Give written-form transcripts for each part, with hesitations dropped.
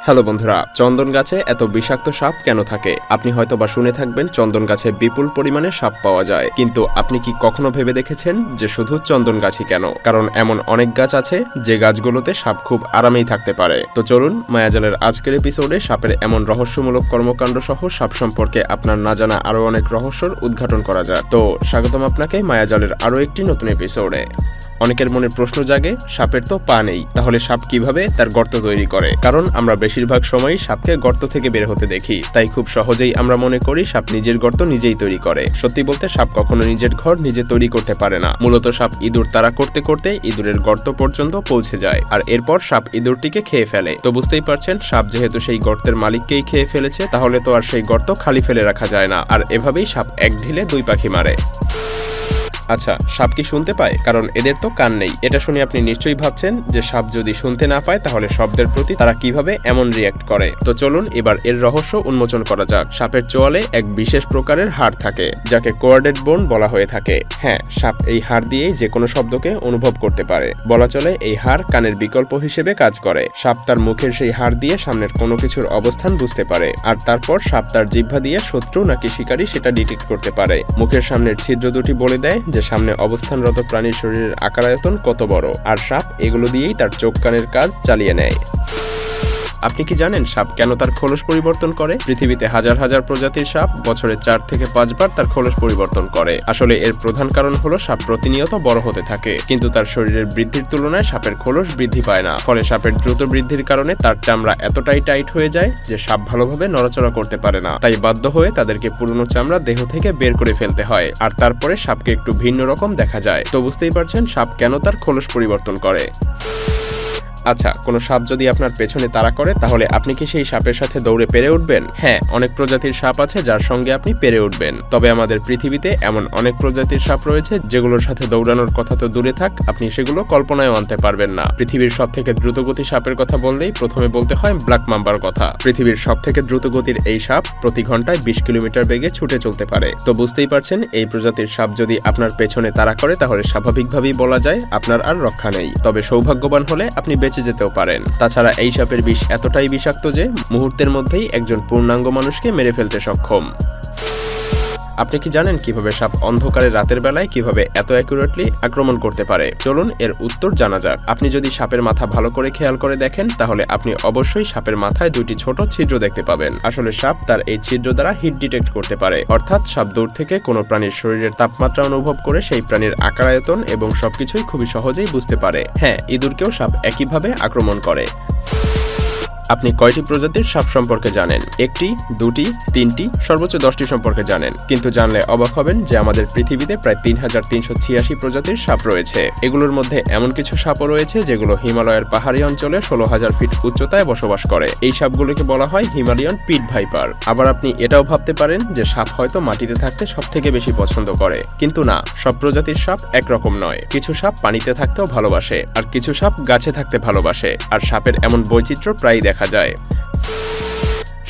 Hello বন্ধুরা, চন্দন গাছে এত বিষাক্ত সাপ কেন থাকে? আপনি হয়তো বা শুনে থাকবেন চন্দন গাছে বিপুল পরিমাণে সাপ পাওয়া যায়, কিন্তু আপনি কি কখনো ভেবে দেখেছেন যে শুধু চন্দন গাছই কেন? কারণ এমন অনেক গাছ আছে যে গাছগুলোতে সাপ খুব আরামেই থাকতে পারে। তো চলুন মায়াজালের আজকের এপিসোডে সাপের এমন রহস্যমূলক কর্মকাণ্ড সহ সাপ সম্পর্কে আপনার না জানা আরো অনেক রহস্যর উদ্ঘাটন করা যায়। তো স্বাগতম আপনাকে মায়াজালের আরো একটি নতুন এপিসোডে। অনেকের মনে প্রশ্ন জাগে, সাপের তো পা নেই, তাহলে সাপ কিভাবে তার গর্ত তৈরি করে? কারণ আমরা বেশিরভাগ সময়ই সাপকে গর্ত থেকে বের হতে দেখি, তাই খুব সহজেই আমরা মনে করি সাপ নিজের গর্ত নিজেই তৈরি করে। সত্যি বলতে সাপ কখনো নিজের ঘর নিজে তৈরি করতে পারে না। মূলত সাপ ইঁদুর তাড়া করতে করতে ইঁদুরের গর্ত পর্যন্ত পৌঁছে যায়, আর এরপর সাপ ইঁদুরটিকে খেয়ে ফেলে। তো বুঝতেই পারছেন, সাপ যেহেতু সেই গর্তের মালিককেই খেয়ে ফেলেছে, তাহলে তো আর সেই গর্ত খালি ফেলে রাখা যায় না। আর এভাবেই সাপ এক ঢিলে দুই পাখি মারে। আচ্ছা, সাপ কি শুনতে পায়? কারণ এদের তো কান নেই। এটা শুনে আপনি নিশ্চয়ই ভাবছেন যে সাপ যদি শুনতে না পায় তাহলে শব্দের প্রতি তারা কিভাবে এমন রিয়্যাক্ট করে। তো চলুন এবার এর রহস্য উন্মোচন করা যাক। সাপের চোয়ালে এক বিশেষ প্রকারের হাড় থাকে, যাকে কোয়ার্ডেড বোন বলা হয়ে থাকে। হ্যাঁ, সাপ এই হাড় দিয়েই যে কোনো শব্দকে অনুভব করতে পারে। বলা চলে এই হাড় কানের বিকল্প হিসেবে কাজ করে। সাপ তার মুখের সেই হাড় দিয়ে সামনের কোনো কিছুর অবস্থান বুঝতে পারে, আর তারপর সাপ তার জিহ্বা দিয়ে শত্রু নাকি শিকারী সেটা ডিটেক্ট করতে পারে। মুখের সামনের ছিদ্র দুটি বলে দেয় যে সামনে অবস্থানরত প্রাণীর শরীরের আকার আয়তন কত বড়, আর সাপ এগুলো দিয়েই তার চোখ কানের কাজ চালিয়ে নেয়। আপনি কি জানেন সাপ কেন তার খোলস পরিবর্তন করে? পৃথিবীতে হাজার হাজার প্রজাতির সাপ বছরে 4 থেকে 5 বার তার খোলস পরিবর্তন করে। আসলে এর প্রধান কারণ হলো সাপ প্রতিনিয়ত বড় হতে থাকে, কিন্তু তার শরীরের বৃদ্ধির তুলনায় সাপের খোলস বৃদ্ধি পায় না। ফলে সাপের দ্রুত বৃদ্ধির কারণে তার চামড়া এতটাই টাইট হয়ে যায় যে সাপ ভালোভাবে নড়াচড়া করতে পারে না। তাই বাধ্য হয়ে তাদেরকে পুরনো চামড়া দেহ থেকে বের করে ফেলতে হয়, আর তারপরে সাপকে একটু ভিন্ন রকম দেখা যায়। তো বুঝতেই পারছেন সাপ কেন তার খোলস পরিবর্তন করে। আচ্ছা, কোনো সাপ যদি আপনার পেছনে তাড়া করে, তাহলে আপনি কি সেই সাপের সাথে দৌড়ে পেরে উঠবেন? হ্যাঁ, অনেক প্রজাতির সাপ আছে যার সঙ্গে আপনি পেরে উঠবেন। তবে আমাদের পৃথিবীতে এমন অনেক প্রজাতির সাপ রয়েছে যেগুলোর সাথে দৌড়ানোর কথা তো দূরে থাক, আপনি সেগুলো কল্পনায়ও আনতে পারবেন না। পৃথিবীর সব থেকে দ্রুতগতি সাপের কথা বললেই প্রথমে বলতে হয় ব্ল্যাক মাম্বার কথা। পৃথিবীর সব থেকে দ্রুতগতির এই সাপ প্রতি ঘন্টায় 20 কিলোমিটার বেগে ছুটে চলতে পারে। তো বুঝতেই পারছেন, এই প্রজাতির সাপ যদি আপনার পেছনে তাড়া করে তাহলে স্বাভাবিকভাবেই বলা যায় আপনার আর রক্ষা নেই। তবে সৌভাগ্যবান হলে আপনি বেঁচে যেতেও পারেন। তাছাড়া এই সাপের বিষ এতটাই বিষাক্ত যে মুহূর্তের মধ্যেই একজন পূর্ণাঙ্গ মানুষকে মেরে ফেলতে সক্ষম। আপনি কি জানেন কিভাবে সাপ অন্ধকারে রাতের বেলায় কিভাবে এত অ্যাকুরেটলি আক্রমণ করতে পারে? চলুন এর উত্তর জানা যাক। আপনি যদি সাপের মাথা ভালো করে খেয়াল করে দেখেন, তাহলে আপনি অবশ্যই সাপের মাথায় দুইটি ছোট ছিদ্র দেখতে পাবেন। আসলে সাপ তার এই ছিদ্র দ্বারা হিট ডিটেক্ট করতে পারে, অর্থাৎ সাপ দূর থেকে কোনো প্রাণীর শরীরের তাপমাত্রা অনুভব করে সেই প্রাণীর আকার আয়তন এবং সবকিছুই খুবই সহজেই বুঝতে পারে। হ্যাঁ, ইঁদুরকেও সাপ একইভাবে আক্রমণ করে। আপনি কয়টি প্রজাতির সাপ সম্পর্কে জানেন? 1টি, 2টি, 3টি, সর্বোচ্চ 10টি সম্পর্কে জানেন। কিন্তু জানলে অবাক হবেন যে আমাদের পৃথিবীতে প্রায় 3386 প্রজাতির সাপ রয়েছে। এগুলোর মধ্যে এমন কিছু সাপও রয়েছে যেগুলো হিমালয়ের পাহাড়ি অঞ্চলে 16,000 ফিট উচ্চতায় বসবাস করে। এই সাপগুলোকে বলা হয় হিমালয়ান পিট ভাইপার। আবার আপনি এটাও ভাবতে পারেন যে সাপ হয়তো মাটিতে থাকতে সব থেকে বেশি পছন্দ করে, কিন্তু না, সব প্রজাতির সাপ একরকম নয়। কিছু সাপ পানিতে থাকতেও ভালোবাসে, আর কিছু সাপ গাছে থাকতে ভালোবাসে। আর সাপের এমন বৈচিত্র্য প্রায় দেখা যায়।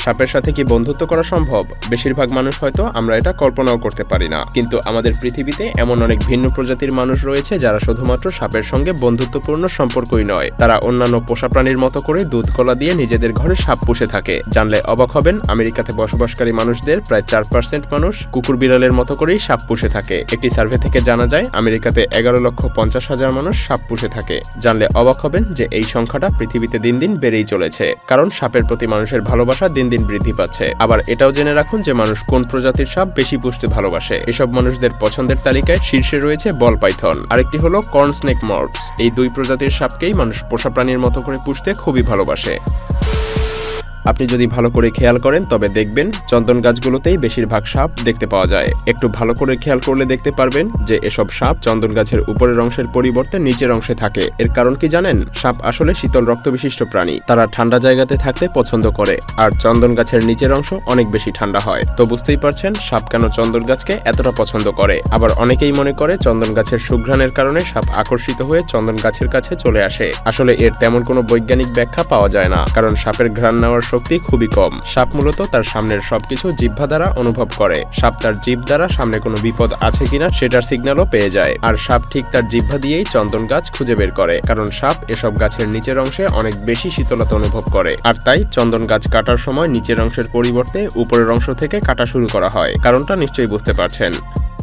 সাপের সাথে কি বন্ধুত্ব করা সম্ভব? বেশিরভাগ মানুষ হয়তো আমরা এটা কল্পনাও করতে পারি না, কিন্তু আমাদের পৃথিবীতে এমন অনেক ভিন্ন প্রজাতির মানুষ রয়েছে যারা শুধুমাত্র সাপের সঙ্গে বন্ধুত্বপূর্ণ সম্পর্কই নয়, তারা অন্যান্য পোষা প্রাণীর মতো করে দুধ কলা দিয়ে নিজেদের ঘরে সাপ পুষে থাকে। জানলে অবাক হবেন, আমেরিকাতে বসবাসকারী মানুষদের প্রায় 4% মানুষ কুকুর বিড়ালের মতো করেই সাপ পুষে থাকে। একটি সার্ভে থেকে জানা যায় আমেরিকাতে 11,50,000 মানুষ সাপ পুষে থাকে। জানলে অবাক হবেন যে এই সংখ্যাটা পৃথিবীতে দিন দিন বেড়েই চলেছে, কারণ সাপের প্রতি মানুষের ভালোবাসা দিন দিন বৃদ্ধি পাচ্ছে। আবার এটাও জেনে রাখুন যে মানুষ কোন প্রজাতির সাপ বেশি পুষতে ভালোবাসে। এসব মানুষদের পছন্দের তালিকায় শীর্ষে রয়েছে বল পাইথন, আরেকটি হলো কর্ন স্নেক মর্পস। এই দুই প্রজাতির সাপকেই মানুষ পোষা প্রাণীর মতো করে পুষতে খুবই ভালোবাসে। আপনি যদি ভালো করে খেয়াল করেন তবে দেখবেন চন্দন গাছগুলোতেই বেশিরভাগ সাপ দেখতে পাওয়া যায়। একটু ভালো করে খেয়াল করলে দেখতে পারবেন যে এসব সাপ চন্দন গাছের উপরের অংশের পরিবর্তে নিচের অংশে থাকে। এর কারণ কি জানেন? সাপ আসলে শীতল রক্ত বিশিষ্ট প্রাণী, তারা ঠান্ডা জায়গাতে থাকতে পছন্দ করে, আর চন্দন গাছের নিচের অংশ অনেক বেশি ঠান্ডা হয়। তো বুঝতেই পারছেন সাপ কেন চন্দন গাছকে এতটা পছন্দ করে। আবার অনেকেই মনে করে চন্দন গাছের সুঘ্রাণের কারণে সাপ আকর্ষিত হয়ে চন্দন গাছের কাছে চলে আসে। আসলে এর তেমন কোনো বৈজ্ঞানিক ব্যাখ্যা পাওয়া যায় না, কারণ সাপের ঘ্রাণ নেওয়ার শক্তি খুবই কম। সাপ মূলত তার সামনের সবকিছু জিহ্বা দ্বারা অনুভব করে। সাপ তার জিভ দ্বারা সামনে কোনো বিপদ আছে কিনা সেটার সিগন্যালও পেয়ে যায়। আর সাপ ঠিক তার জিহ্বা দিয়েই চন্দন গাছ খুঁজে বের করে, কারণ সাপ এসব গাছের নিচের অংশে অনেক বেশি শীতলতা অনুভব করে। আর তাই চন্দন গাছ কাটার সময় নিচের অংশের পরিবর্তে উপরের অংশ থেকে কাটা শুরু করা হয়। কারণটা নিশ্চয়ই বুঝতে পারছেন।